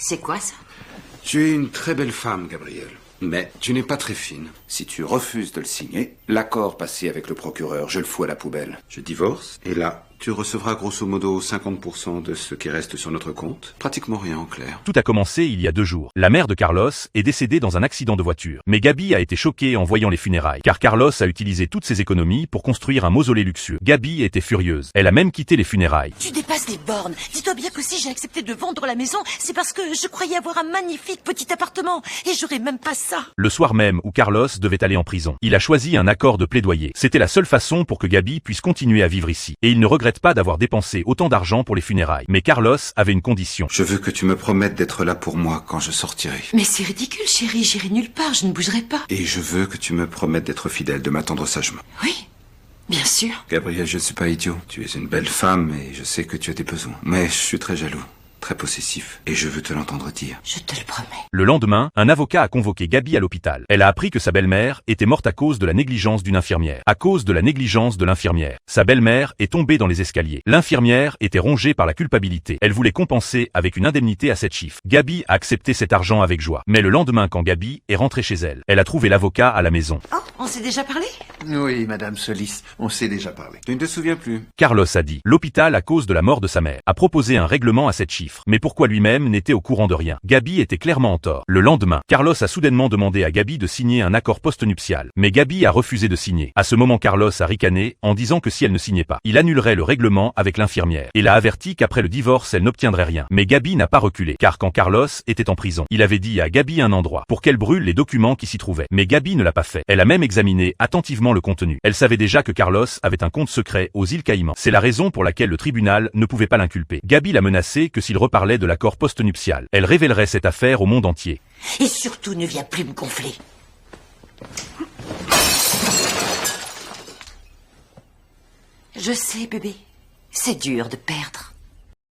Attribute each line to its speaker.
Speaker 1: C'est quoi ça?
Speaker 2: Tu es une très belle femme, Gabrielle. Mais tu n'es pas très fine.
Speaker 3: Si tu refuses de le signer, l'accord passé avec le procureur, je le fous à la poubelle.
Speaker 2: Je divorce, et là, tu recevras grosso modo 50% de ce qui reste sur notre compte. Pratiquement rien en clair.
Speaker 4: Tout a commencé il y a 2 jours. La mère de Carlos est décédée dans un accident de voiture. Mais Gabi a été choquée en voyant les funérailles, car Carlos a utilisé toutes ses économies pour construire un mausolée luxueux. Gabi était furieuse. Elle a même quitté les funérailles.
Speaker 1: Tu dépasses les bornes. Dis-toi bien que si j'ai accepté de vendre la maison, c'est parce que je croyais avoir un magnifique petit appartement. Et j'aurais même pas ça.
Speaker 4: Le soir même où Carlos devait aller en prison, il a choisi un accord de plaidoyer. C'était la seule façon pour que Gabi puisse continuer à vivre ici. Et il ne regrette pas d'avoir dépensé autant d'argent pour les funérailles. Mais Carlos avait une condition.
Speaker 2: Je veux que tu me promettes d'être là pour moi quand je sortirai.
Speaker 1: Mais c'est ridicule, chérie. J'irai nulle part. Je ne bougerai pas.
Speaker 2: Et je veux que tu me promettes d'être fidèle, de m'attendre sagement.
Speaker 1: Oui, bien sûr.
Speaker 2: Gabrielle, je ne suis pas idiot. Tu es une belle femme et je sais que tu as des besoins. Mais je suis très jaloux. Très possessif, et je veux te l'entendre dire.
Speaker 1: Je te le promets.
Speaker 4: Le lendemain, un avocat a convoqué Gabi à l'hôpital. Elle a appris que sa belle-mère était morte à cause de la négligence d'une infirmière. À cause de la négligence de l'infirmière. Sa belle-mère est tombée dans les escaliers. L'infirmière était rongée par la culpabilité. Elle voulait compenser avec une indemnité à 7 chiffres. Gabi a accepté cet argent avec joie. Mais le lendemain, quand Gabi est rentrée chez elle, elle a trouvé l'avocat à la maison.
Speaker 1: Oh, on s'est déjà parlé?
Speaker 5: Oui, Madame Solis, on s'est déjà parlé.
Speaker 2: Tu ne te souviens plus?
Speaker 4: Carlos a dit. L'hôpital, à cause de la mort de sa mère, a proposé un règlement à 7 chiffres. Mais pourquoi lui-même n'était au courant de rien? Gabi était clairement en tort. Le lendemain, Carlos a soudainement demandé à Gabi de signer un accord postnuptial. Mais Gabi a refusé de signer. À ce moment, Carlos a ricané en disant que si elle ne signait pas, il annulerait le règlement avec l'infirmière. Et l'a averti qu'après le divorce, elle n'obtiendrait rien. Mais Gabi n'a pas reculé, car quand Carlos était en prison, il avait dit à Gabi un endroit pour qu'elle brûle les documents qui s'y trouvaient. Mais Gabi ne l'a pas fait. Elle a même examiné attentivement le contenu. Elle savait déjà que Carlos avait un compte secret aux îles Caïmans. C'est la raison pour laquelle le tribunal ne pouvait pas l'inculper. Gabi l'a menacé que s'il reparlait de l'accord postnuptial, elle révélerait cette affaire au monde entier.
Speaker 1: Et surtout, ne viens plus me gonfler. Je sais, bébé. C'est dur de perdre.